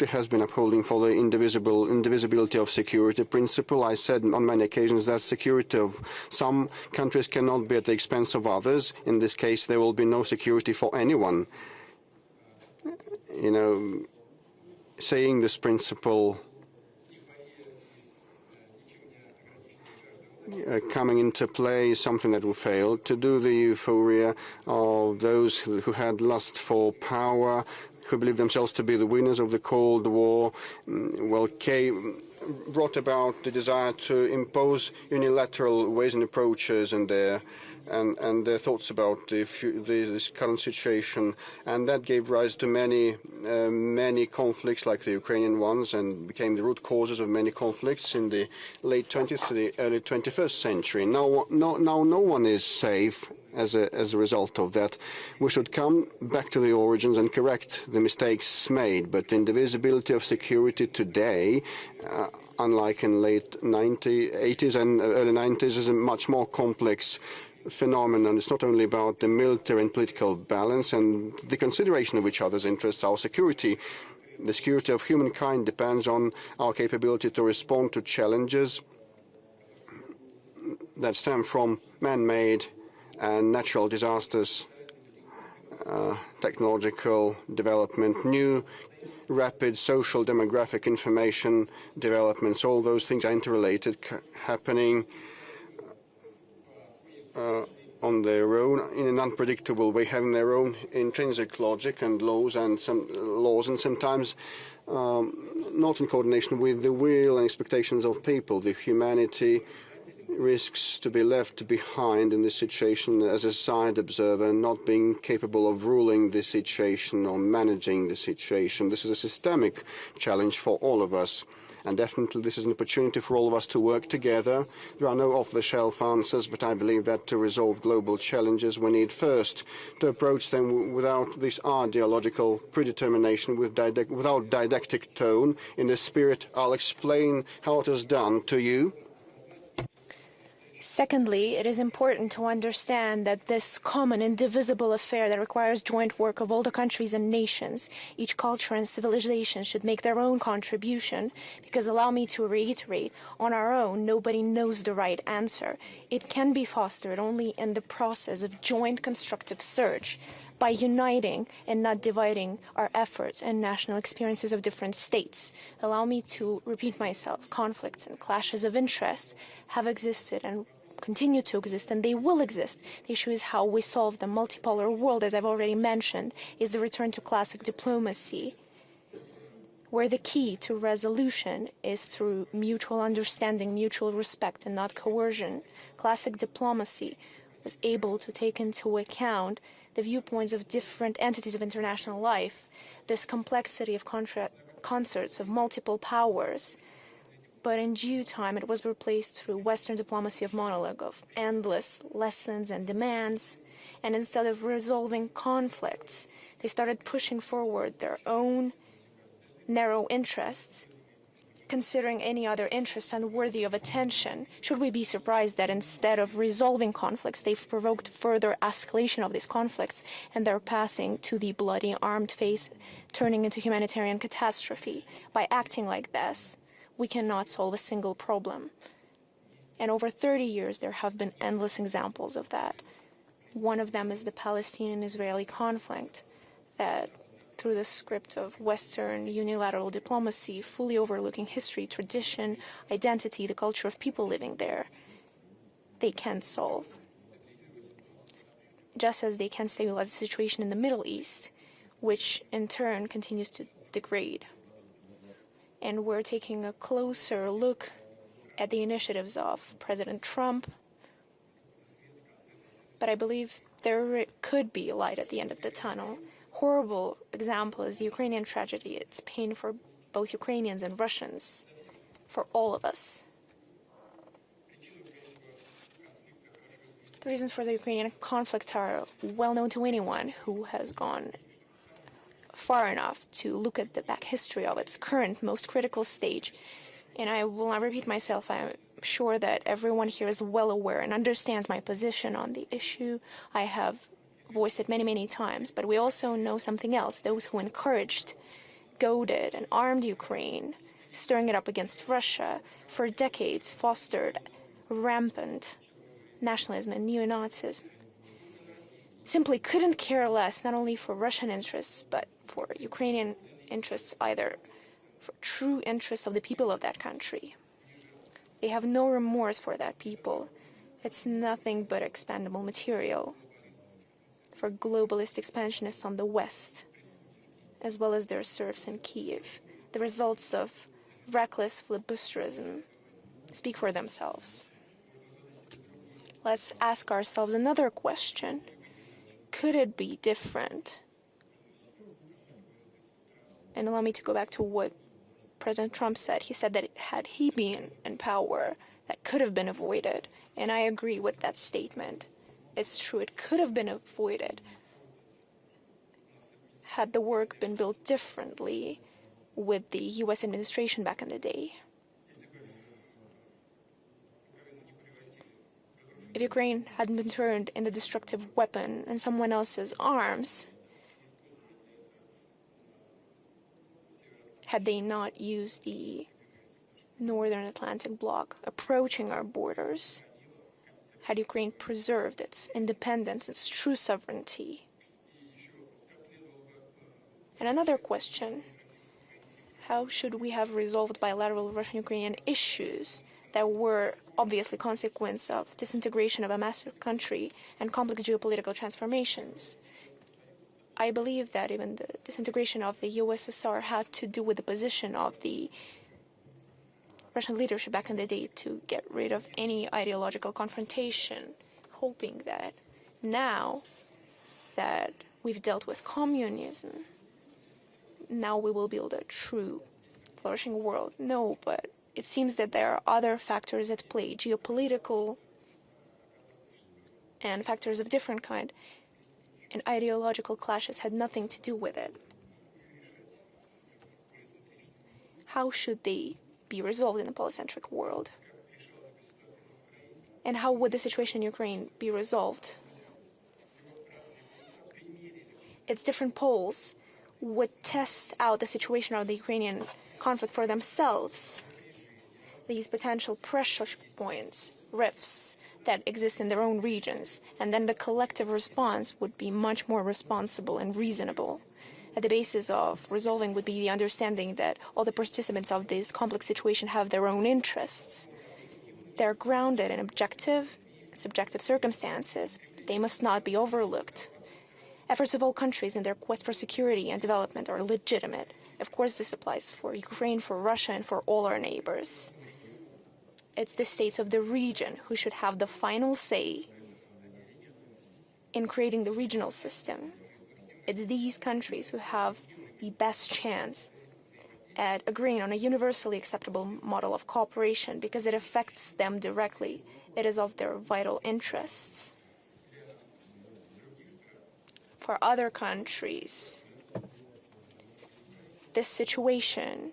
has been upholding for the indivisibility of security principle. I said on many occasions that security of some countries cannot be at the expense of others. In this case, there will be no security for anyone. You know, saying this principle coming into play is something that will fail. To do the euphoria of those who had lust for power, who believe themselves to be the winners of the Cold War, well, brought about the desire to impose unilateral ways and approaches and their thoughts about this current situation, and that gave rise to many conflicts like the Ukrainian ones, and became the root causes of many conflicts in the late 20th to the early 21st century. Now no one is safe as a result of that. We should come back to the origins and correct the mistakes made, but the indivisibility of security today, unlike in late 80s and early 90s, is a much more complex phenomenon. It's not only about the military and political balance and the consideration of each other's interests. Our security, the security of humankind, depends on our capability to respond to challenges that stem from man-made and natural disasters, technological development, new rapid social demographic information developments. All those things are interrelated, happening on their own in an unpredictable way, having their own intrinsic logic and laws, and sometimes not in coordination with the will and expectations of people. The humanity risks to be left behind in this situation as a side observer, not being capable of ruling the situation or managing the situation. This is a systemic challenge for all of us. And definitely this is an opportunity for all of us to work together. There are no off-the-shelf answers, but I believe that to resolve global challenges, we need first to approach them without this ideological predetermination, without didactic tone. In this spirit, I'll explain how it is done to you. Secondly, it is important to understand that this common, indivisible affair that requires joint work of all the countries and nations, each culture and civilization should make their own contribution, because allow me to reiterate, on our own, nobody knows the right answer. It can be fostered only in the process of joint constructive search, by uniting and not dividing our efforts and national experiences of different states. Allow me to repeat myself. Conflicts and clashes of interest have existed and continue to exist, and they will exist. The issue is how we solve the multipolar world, as I've already mentioned, is the return to classic diplomacy, where the key to resolution is through mutual understanding, mutual respect, and not coercion. Classic diplomacy was able to take into account the viewpoints of different entities of international life, this complexity of concerts of multiple powers. But in due time, it was replaced through Western diplomacy of monologue, of endless lessons and demands. And instead of resolving conflicts, they started pushing forward their own narrow interests, considering any other interest unworthy of attention. Should we be surprised that instead of resolving conflicts, they've provoked further escalation of these conflicts, and they're passing to the bloody armed phase, turning into humanitarian catastrophe? By acting like this, we cannot solve a single problem. And over 30 years, there have been endless examples of that. One of them is the Palestinian-Israeli conflict, that through the script of Western unilateral diplomacy, fully overlooking history, tradition, identity, the culture of people living there, they can't solve. Just as they can't stabilize the situation in the Middle East, which in turn continues to degrade. And we're taking a closer look at the initiatives of President Trump. But I believe there could be light at the end of the tunnel. Horrible example is the Ukrainian tragedy. It's pain for both Ukrainians and Russians, for all of us. The reasons for the Ukrainian conflict are well known to anyone who has gone far enough to look at the back history of its current most critical stage. And I will not repeat myself. I'm sure that everyone here is well aware and understands my position on the issue. I have voiced it many, many times. But we also know something else. Those who encouraged goaded and armed Ukraine, stirring it up against Russia, for decades fostered rampant nationalism and neo-Nazism, simply couldn't care less not only for Russian interests, but for Ukrainian interests, either for true interests of the people of that country. They have no remorse for that people. It's nothing but expendable material for globalist expansionists on the West, as well as their serfs in Kiev. The results of reckless filibusterism speak for themselves. Let's ask ourselves another question. Could it be different? And allow me to go back to what President Trump said. He said that had he been in power, that could have been avoided. And I agree with that statement. It's true, it could have been avoided had the work been built differently with the U.S. administration back in the day. If Ukraine hadn't been turned into a destructive weapon in someone else's arms, had they not used the Northern Atlantic bloc approaching our borders, had Ukraine preserved its independence, its true sovereignty. And another question, how should we have resolved bilateral Russian-Ukrainian issues that were obviously consequence of disintegration of a massive country and complex geopolitical transformations? I believe that even the disintegration of the USSR had to do with the position of the Russian leadership back in the day to get rid of any ideological confrontation, hoping that now that we've dealt with communism, now we will build a true flourishing world. No, but it seems that there are other factors at play, geopolitical and factors of different kind, and ideological clashes had nothing to do with it. How should they be resolved in a polycentric world? And how would the situation in Ukraine be resolved? Its different poles would test out the situation of the Ukrainian conflict for themselves. These potential pressure points, rifts that exist in their own regions, and then the collective response would be much more responsible and reasonable. At the basis of resolving would be the understanding that all the participants of this complex situation have their own interests. They're grounded in objective and subjective circumstances. They must not be overlooked. Efforts of all countries in their quest for security and development are legitimate. Of course, this applies for Ukraine, for Russia, and for all our neighbors. It's the states of the region who should have the final say in creating the regional system. It's these countries who have the best chance at agreeing on a universally acceptable model of cooperation because it affects them directly. It is of their vital interests. For other countries, this situation